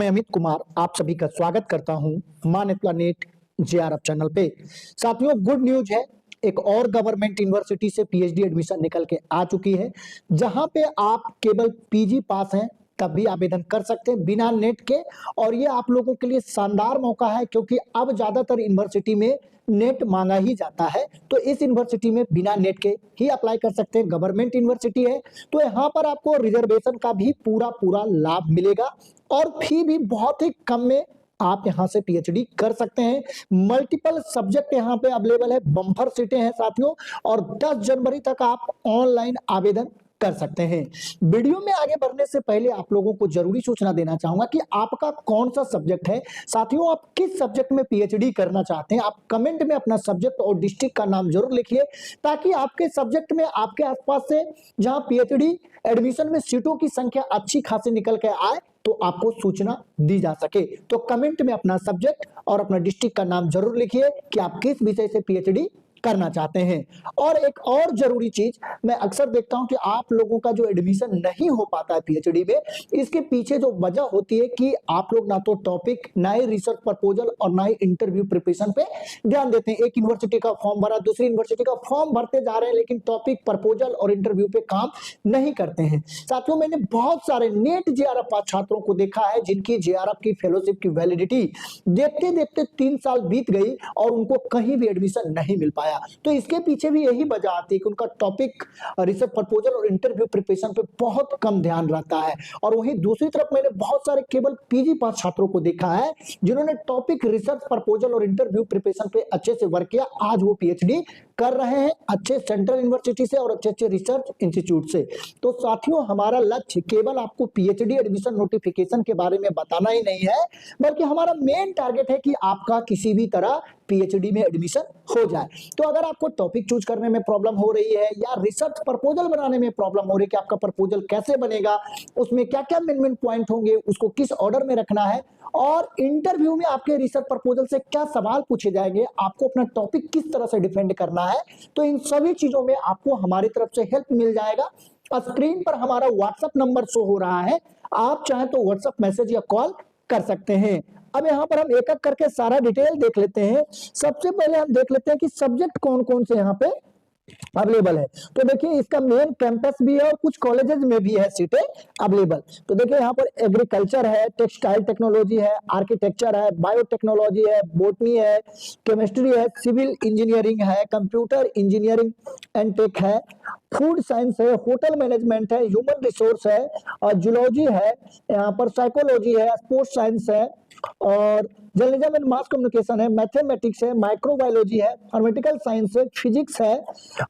मैं अमित कुमार आप सभी का स्वागत करता हूं मान्यता नेट जेआरएफ चैनल पे। साथियों, गुड न्यूज है, एक और गवर्नमेंट यूनिवर्सिटी से पीएचडी एडमिशन निकल के आ चुकी है, जहां पे आप केवल पीजी पास हैं तब भी आवेदन कर सकते हैं बिना नेट के। और ये आप लोगों के लिए शानदार मौका है, क्योंकि अब ज्यादातर यूनिवर्सिटी में नेट मांगा ही जाता है, तो इस यूनिवर्सिटी में बिना नेट के ही अप्लाई कर सकते हैं। गवर्नमेंट यूनिवर्सिटी है, तो यहाँ पर आपको रिजर्वेशन का भी पूरा लाभ मिलेगा और फी भी बहुत ही कम में आप यहां से पीएचडी कर सकते हैं। मल्टीपल सब्जेक्ट यहां पे अवेलेबल है, बम्पर सीटें हैं साथियों, और 10 जनवरी तक आप ऑनलाइन आवेदन कर सकते हैं। वीडियो में आगे बढ़ने से पहले आप लोगों को जरूरी सूचना देना चाहूंगा कि आपका कौन सा सब्जेक्ट है। साथियों, आप किस सब्जेक्ट में पीएचडी करना चाहते हैं, आप कमेंट में अपना सब्जेक्ट और डिस्ट्रिक्ट का नाम जरूर लिखिए, ताकि आपके सब्जेक्ट में आपके आसपास से जहां पीएचडी एडमिशन में सीटों की संख्या अच्छी खासी निकल के आए तो आपको सूचना दी जा सके। तो कमेंट में अपना सब्जेक्ट और अपना डिस्ट्रिक्ट का नाम जरूर लिखिए कि आप किस विषय से पीएचडी करना चाहते हैं। और एक और जरूरी चीज, मैं अक्सर देखता हूं कि आप लोगों का जो एडमिशन नहीं हो पाता है पीएचडी में, इसके पीछे जो वजह होती है कि आप लोग ना तो टॉपिक, ना ही रिसर्च प्रपोजल और ना ही इंटरव्यू प्रिपरेशन पे ध्यान देते हैं। एक यूनिवर्सिटी का फॉर्म भरा, दूसरी यूनिवर्सिटी का फॉर्म भरते जा रहे हैं, लेकिन टॉपिक, प्रपोजल और इंटरव्यू पे काम नहीं करते हैं। साथियों, मैंने बहुत सारे नेट जेआरएफ पास छात्रों को देखा है जिनकी जेआरएफ की फेलोशिप की वैलिडिटी देखते देखते 3 साल बीत गई और उनको कहीं भी एडमिशन नहीं मिल पाया। तो इसके पीछे भी यही वजह आती है कि उनका टॉपिक, रिसर्च प्रपोजल और इंटरव्यू प्रिपरेशन पे बहुत कम ध्यान रहता है। और वहीं दूसरी तरफ मैंने बहुत सारे केवल पीजी पास छात्रों को देखा है जिन्होंने टॉपिक, रिसर्च प्रपोजल और इंटरव्यू प्रिपरेशन पे अच्छे से वर्क किया, आज वो पीएचडी कर रहे हैं अच्छे सेंट्रल यूनिवर्सिटी से और अच्छे रिसर्च इंस्टीट्यूट से। तो साथियों, हमारा लक्ष्य केवल आपको पीएचडी एडमिशन नोटिफिकेशन के बारे में बताना ही नहीं है, बल्कि हमारा मेन टारगेट है कि आपका किसी भी तरह पीएचडी में एडमिशन हो जाए। तो अगर आपको टॉपिक चूज करने में प्रॉब्लम हो रही है या रिसर्च प्रपोजल बनाने में प्रॉब्लम हो रही है कि आपका प्रपोजल कैसे बनेगा, उसमें क्या क्या मेन पॉइंट होंगे, उसको किस ऑर्डर में रखना है, और इंटरव्यू में आपके रिसर्च प्रपोजल से क्या सवाल पूछे जाएंगे, आपको अपना टॉपिक किस तरह से डिफेंड करना है, तो इन सभी चीजों में आपको हमारी तरफ से हेल्प मिल जाएगा। स्क्रीन पर हमारा व्हाट्सएप नंबर शो हो रहा है, आप चाहें तो व्हाट्सएप मैसेज या कॉल कर सकते हैं। अब यहाँ पर हम एक एक करके सारा डिटेल देख लेते हैं। सबसे पहले हम देख लेते हैं कि सब्जेक्ट कौन कौन से यहाँ पे अवेलेबल है। तो देखिए, इसका मेन कैंपस भी है और कुछ कॉलेजेस में भी है सीटें अवेलेबल। तो देखिए, यहाँ पर एग्रीकल्चर है, टेक्सटाइल टेक्नोलॉजी है, आर्किटेक्चर है, बायोटेक्नोलॉजी है, बोटनी है, केमिस्ट्री है, सिविल इंजीनियरिंग है, कंप्यूटर इंजीनियरिंग एंड टेक है, फूड साइंस है, होटल मैनेजमेंट है, ह्यूमन रिसोर्स है, और जूलॉजी है, यहाँ पर साइकोलॉजी है, स्पोर्ट्स साइंस है, और जर्नलिज्म एंड मास कम्युनिकेशन है, मैथमेटिक्स है, माइक्रोबायोलॉजी है, फार्मेटिकल साइंस है, फिजिक्स है,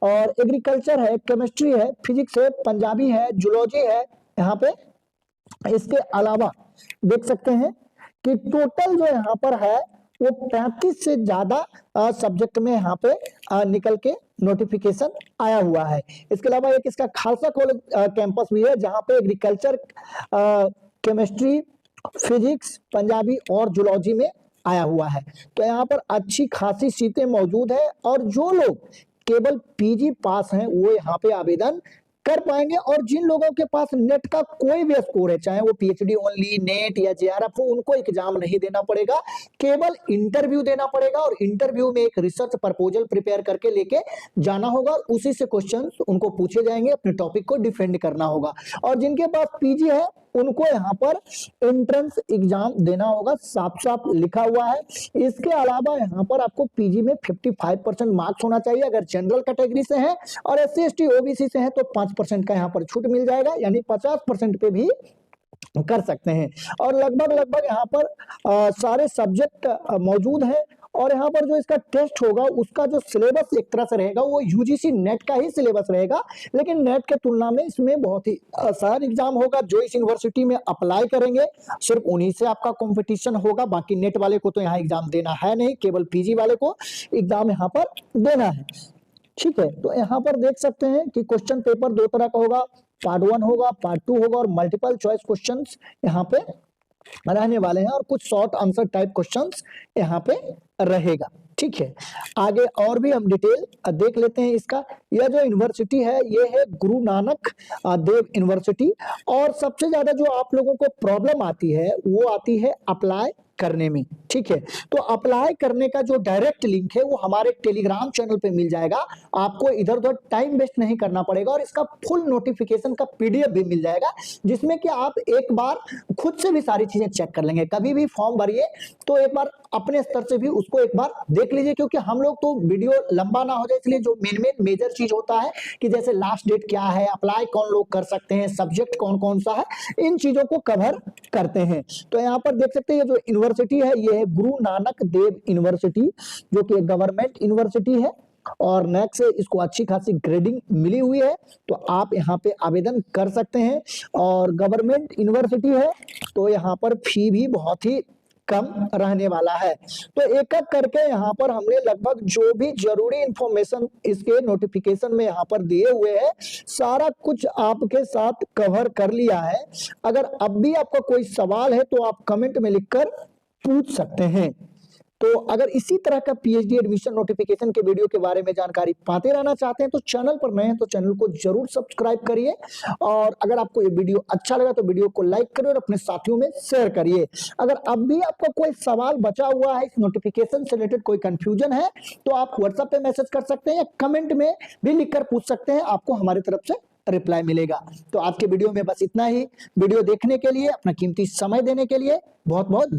और एग्रीकल्चर है, केमिस्ट्री है, फिजिक्स है, पंजाबी है, जूलॉजी है यहाँ पे। इसके अलावा देख सकते हैं कि टोटल जो यहाँ पर है वो 35 से ज्यादा सब्जेक्ट में यहाँ पे निकल के नोटिफिकेशन आया हुआ है। इसके अलावा एक इसका खालसा कॉलेज कैंपस भी है, जहाँ पे एग्रीकल्चर, केमिस्ट्री, फिजिक्स, पंजाबी और जूलॉजी में आया हुआ है। तो यहाँ पर अच्छी खासी सीटें मौजूद है, और जो लोग केवल पीजी पास हैं वो यहाँ पे आवेदन कर पाएंगे। और जिन लोगों के पास नेट का कोई भी स्कोर है, चाहे वो पीएचडी ओनली, नेट या जेआरएफ हो, उनको एग्जाम नहीं देना पड़ेगा, केवल इंटरव्यू देना पड़ेगा। और इंटरव्यू में एक रिसर्च प्रपोजल प्रिपेयर करके लेके जाना होगा, उसी से क्वेश्चंस उनको पूछे जाएंगे, अपने टॉपिक को डिफेंड करना होगा। और जिनके पास पीजी है उनको यहाँ पर एंट्रेंस एग्जाम देना होगा, साफ साफ लिखा हुआ है। इसके अलावा यहाँ पर आपको पीजी में 55% मार्क्स होना चाहिए अगर जनरल कैटेगरी से है, और एससी एसटी ओबीसी से है तो 5% का यहाँ पर छूट मिल जाएगा, यानी 50% पे भी कर सकते हैं। और लगभग यहाँ पर सारे सब्जेक्ट मौजूद हैं। और यहाँ पर जो इसका टेस्ट होगा उसका जो सिलेबस एक तरह से रहेगा वो यूजीसी नेट का ही सिलेबस रहेगा, लेकिन नेट के तुलना में इसमें बहुत ही आसान एग्जाम होगा। जो इस यूनिवर्सिटी में अप्लाई करेंगे सिर्फ उन्हीं से आपका कंपटीशन होगा, बाकी नेट वाले को तो यहाँ एग्जाम देना है नहीं, केवल पीजी वाले को एग्जाम यहाँ पर देना है। ठीक है, तो यहाँ पर देख सकते हैं कि क्वेश्चन पेपर 2 तरह का होगा, पार्ट 1 होगा, पार्ट 2 होगा, और मल्टीपल चॉइस क्वेश्चंस यहाँ पे रहने वाले हैं और कुछ शॉर्ट आंसर टाइप क्वेश्चंस यहाँ पे रहेगा। ठीक है, आगे और भी हम डिटेल देख लेते हैं इसका। यह जो यूनिवर्सिटी है ये है गुरु नानक देव यूनिवर्सिटी। और सबसे ज्यादा जो आप लोगों को प्रॉब्लम आती है वो आती है अप्लाई करने में। ठीक है, तो अप्लाई करने का जो डायरेक्ट लिंक है वो हमारे टेलीग्राम चैनल पे मिल जाएगा। आपको इधर उधर टाइम वेस्ट नहीं करना पड़ेगा और इसका फुल नोटिफिकेशन का पीडीएफ भी मिल जाएगा, जिसमें कि आप एक बार खुद से भी सारी चीजें चेक कर लेंगे। कभी भी फॉर्म भरिए तो एक बार अपने स्तर से भी उसको एक बार देख लीजिए, क्योंकि हम लोग तो वीडियो लंबा ना हो जाए इसलिए जो मेन मेजर चीज होता है कि जैसे लास्ट डेट क्या है, अप्लाई कौन लोग कर सकते हैं, सब्जेक्ट कौन कौन सा है, इन चीजों को कवर करते हैं। तो यहाँ पर देख सकते हैं ये जो यूनिवर्सिटी है ये है गुरु नानक देव यूनिवर्सिटी, जो कि गवर्नमेंट यूनिवर्सिटी है और नेक्स्ट से इसको अच्छी खासी ग्रेडिंग मिली हुई है, तो आप यहाँ पे आवेदन कर सकते हैं। और गवर्नमेंट यूनिवर्सिटी है तो यहाँ पर फी भी बहुत ही कम रहने वाला है। तो एक एक करके यहाँ पर हमने लगभग जो भी जरूरी इंफॉर्मेशन इसके नोटिफिकेशन में यहाँ पर दिए हुए हैं सारा कुछ आपके साथ कवर कर लिया है। अगर अब भी आपका कोई सवाल है तो आप कमेंट में लिखकर पूछ सकते हैं। तो अगर इसी तरह का पीएचडी एडमिशन नोटिफिकेशन के वीडियो के बारे में जानकारी पाते रहना चाहते हैं तो चैनल पर नए हैं तो चैनल को जरूर सब्सक्राइब करिए। और अगर आपको ये वीडियो अच्छा लगा तो वीडियो को लाइक करिए और अपने साथियों में शेयर करिए। अगर अब भी आपका कोई सवाल बचा हुआ है इस नोटिफिकेशन से रिलेटेड, कोई कंफ्यूजन है, तो आप व्हाट्सएप पे मैसेज कर सकते हैं या कमेंट में भी लिखकर पूछ सकते हैं, आपको हमारी तरफ से रिप्लाई मिलेगा। तो आज के वीडियो में बस इतना ही। वीडियो देखने के लिए, अपना कीमती समय देने के लिए बहुत बहुत